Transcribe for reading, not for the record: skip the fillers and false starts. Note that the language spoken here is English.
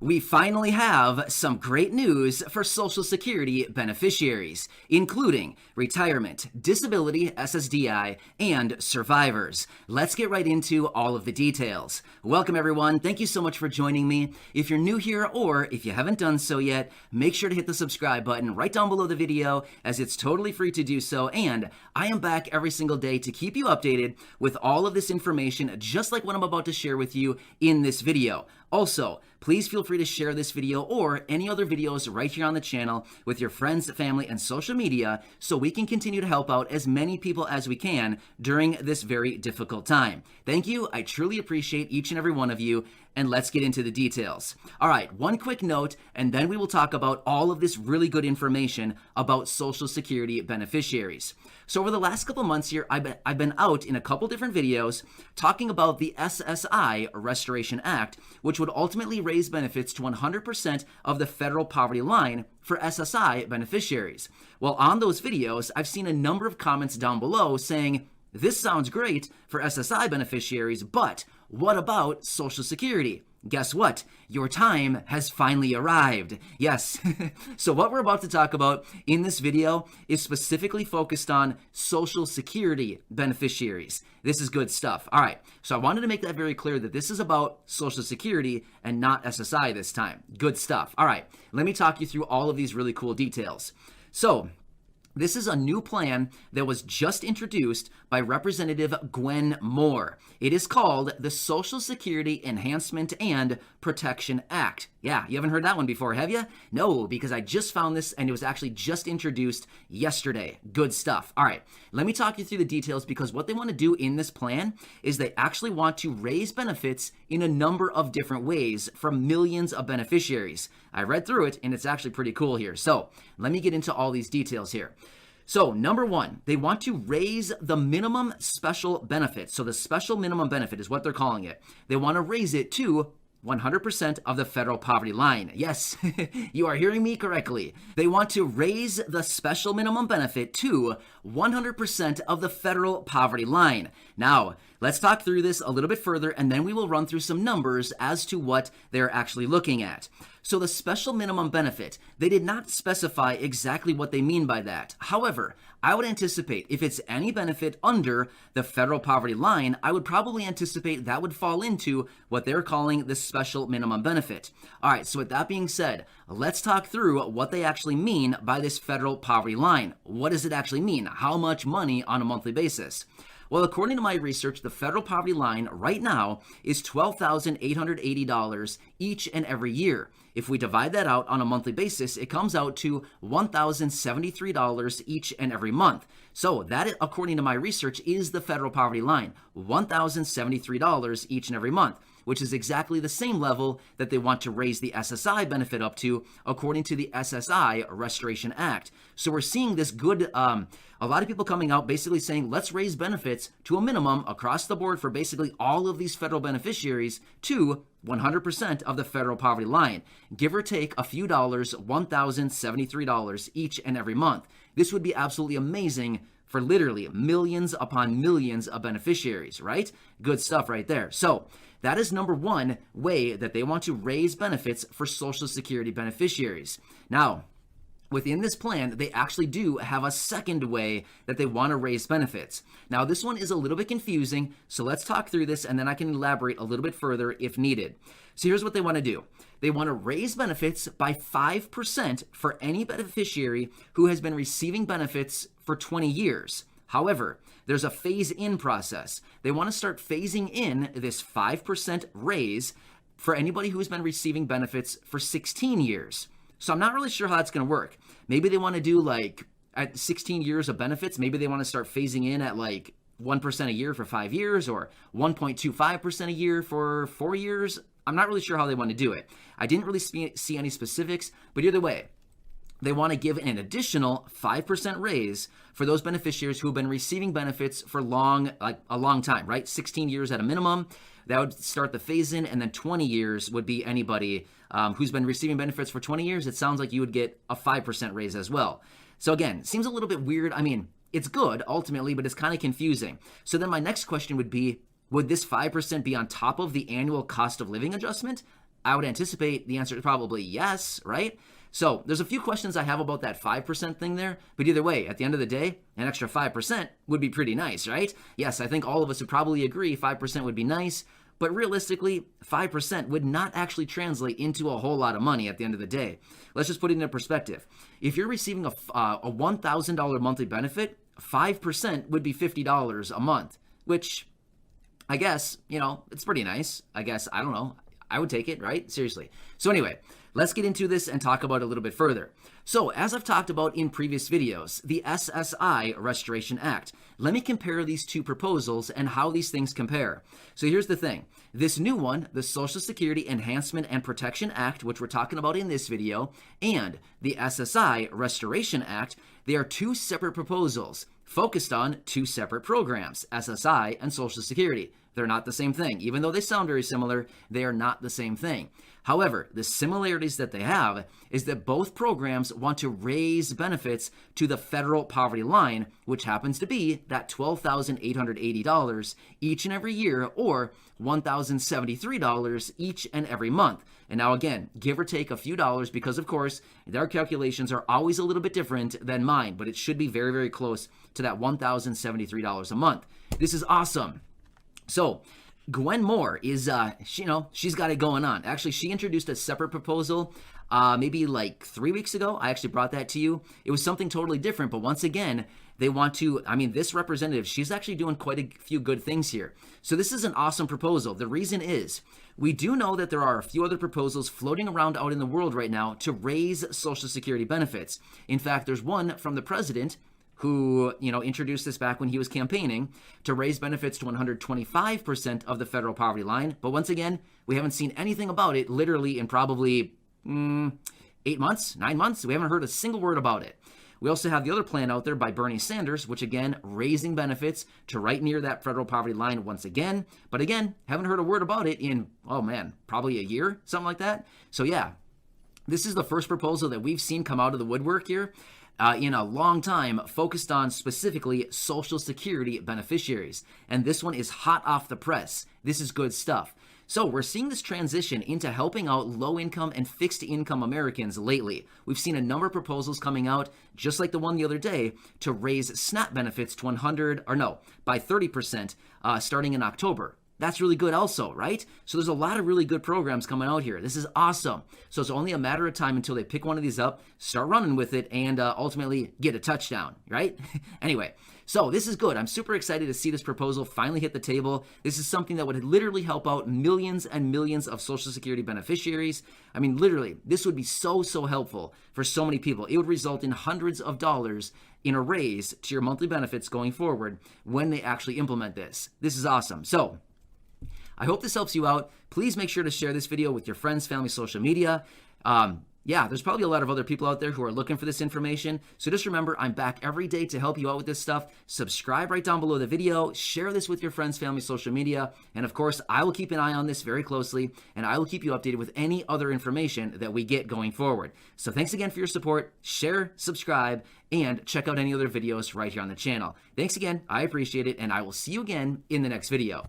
We finally have some great news for Social Security beneficiaries, including retirement, disability, SSDI, and survivors. Let's get right into all of the details. Welcome, everyone. Thank you so much for joining me. If you're new here or if you haven't done so yet, make sure to hit the subscribe button right down below the video, as it's totally free to do so. And I am back every single day to keep you updated with all of this information, just like what I'm about to share with you in this video. Also, please feel free to share this video or any other videos right here on the channel with your friends, family, and social media so we can continue to help out as many people as we can during this very difficult time. Thank you. I truly appreciate each and every one of you. And let's get into the details. All right, one quick note, and then we will talk about all of this really good information about Social Security beneficiaries. So over the last couple months here, I've been out in a couple different videos talking about the SSI Restoration Act, which would ultimately raise benefits to 100% of the federal poverty line for SSI beneficiaries. Well, on those videos, I've seen a number of comments down below saying, this sounds great for SSI beneficiaries, but what about Social Security? Guess what? Your time has finally arrived. Yes. So what we're about to talk about in this video is specifically focused on Social Security beneficiaries. This is good stuff. All right. So I wanted to make that very clear that this is about Social Security and not SSI this time. Good stuff. All right. Let me talk you through all of these really cool details. So this is a new plan that was just introduced by Representative Gwen Moore. It is called the Social Security Enhancement and Protection Act. Yeah, you haven't heard that one before, have you? No, because I just found this and it was actually just introduced yesterday. Good stuff. All right, let me talk you through the details, because what they want to do in this plan is they actually want to raise benefits in a number of different ways for millions of beneficiaries. I read through it and it's actually pretty cool here. So let me get into all these details here. So number one, they want to raise the minimum special benefit. So the special minimum benefit is what they're calling it. They want to raise it to 100% of the federal poverty line. Yes, you are hearing me correctly. They want to raise the special minimum benefit to 100% of the federal poverty line. Now, let's talk through this a little bit further, and then we will run through some numbers as to what they're actually looking at. So the special minimum benefit, they did not specify exactly what they mean by that. However, I would anticipate if it's any benefit under the federal poverty line, I would probably anticipate that would fall into what they're calling the special minimum benefit. All right, so with that being said, let's talk through what they actually mean by this federal poverty line. What does it actually mean? How much money on a monthly basis? Well, according to my research, the federal poverty line right now is $12,880 each and every year. If we divide that out on a monthly basis, it comes out to $1,073 each and every month. So that, according to my research, is the federal poverty line, $1,073 each and every month, which is exactly the same level that they want to raise the SSI benefit up to, according to the SSI Restoration Act. So we're seeing this good, a lot of people coming out basically saying, let's raise benefits to a minimum across the board for basically all of these federal beneficiaries to 100% of the federal poverty line, give or take a few dollars, $1,073 each and every month. This would be absolutely amazing for literally millions upon millions of beneficiaries, right? Good stuff right there. So that is number one way that they want to raise benefits for Social Security beneficiaries. Now, within this plan, they actually do have a second way that they want to raise benefits. Now, this one is a little bit confusing, so let's talk through this and then I can elaborate a little bit further if needed. So here's what they want to do. They want to raise benefits by 5% for any beneficiary who has been receiving benefits for 20 years. However, there's a phase-in process. They want to start phasing in this 5% raise for anybody who has been receiving benefits for 16 years. So I'm not really sure how that's going to work. Maybe they want to do like at 16 years of benefits, maybe they want to start phasing in at like 1% a year for 5 years or 1.25% a year for 4 years. I'm not really sure how they want to do it. I didn't really see any specifics, but either way, they want to give an additional 5% raise for those beneficiaries who have been receiving benefits for a long time, right? 16 years at a minimum. That would start the phase in, and then 20 years would be anybody who's been receiving benefits for 20 years. It sounds like you would get a 5% raise as well. So again, seems a little bit weird. I mean, it's good ultimately, but it's kind of confusing. So then my next question would be, would this 5% be on top of the annual cost of living adjustment? I would anticipate the answer is probably yes, right? So there's a few questions I have about that 5% thing there, but either way, at the end of the day, an extra 5% would be pretty nice, right? Yes, I think all of us would probably agree 5% would be nice, but realistically, 5% would not actually translate into a whole lot of money at the end of the day. Let's just put it into perspective. If you're receiving a $1,000 monthly benefit, 5% would be $50 a month, which I guess, it's pretty nice. I guess, I don't know. I would take it, right? Seriously. So anyway, let's get into this and talk about it a little bit further. So as I've talked about in previous videos, the SSI Restoration Act. Let me compare these two proposals and how these things compare. So here's the thing. This new one, the Social Security Enhancement and Protection Act, which we're talking about in this video, and the SSI Restoration Act, they are two separate proposals focused on two separate programs, SSI and Social Security. They're not the same thing. Even though they sound very similar, they are not the same thing. However, the similarities that they have is that both programs want to raise benefits to the federal poverty line, which happens to be that $12,880 each and every year, or $1,073 each and every month. And now again, give or take a few dollars, because of course, their calculations are always a little bit different than mine, but it should be very, very close to that $1,073 a month. This is awesome. So Gwen Moore is, she's got it going on. Actually, she introduced a separate proposal maybe like 3 weeks ago. I actually brought that to you. It was something totally different, but once again, they want to, this representative, she's actually doing quite a few good things here. So this is an awesome proposal. The reason is, we do know that there are a few other proposals floating around out in the world right now to raise Social Security benefits. In fact, there's one from the president who, introduced this back when he was campaigning to raise benefits to 125% of the federal poverty line. But once again, we haven't seen anything about it literally in probably 8 months, 9 months. We haven't heard a single word about it. We also have the other plan out there by Bernie Sanders, which again, raising benefits to right near that federal poverty line once again. But again, haven't heard a word about it in, probably a year, something like that. So yeah, this is the first proposal that we've seen come out of the woodwork here in a long time, focused on specifically Social Security beneficiaries. And this one is hot off the press. This is good stuff. So we're seeing this transition into helping out low-income and fixed-income Americans lately. We've seen a number of proposals coming out, just like the one the other day, to raise SNAP benefits to by 30% starting in October. That's really good also, right? So there's a lot of really good programs coming out here. This is awesome. So it's only a matter of time until they pick one of these up, start running with it, and ultimately get a touchdown, right? Anyway, so this is good. I'm super excited to see this proposal finally hit the table. This is something that would literally help out millions and millions of Social Security beneficiaries. Literally, this would be so, so helpful for so many people. It would result in hundreds of dollars in a raise to your monthly benefits going forward when they actually implement this. This is awesome. So I hope this helps you out. Please make sure to share this video with your friends, family, social media. There's probably a lot of other people out there who are looking for this information. So just remember, I'm back every day to help you out with this stuff. Subscribe right down below the video. Share this with your friends, family, social media. And of course, I will keep an eye on this very closely, and I will keep you updated with any other information that we get going forward. So thanks again for your support. Share, subscribe, and check out any other videos right here on the channel. Thanks again. I appreciate it, and I will see you again in the next video.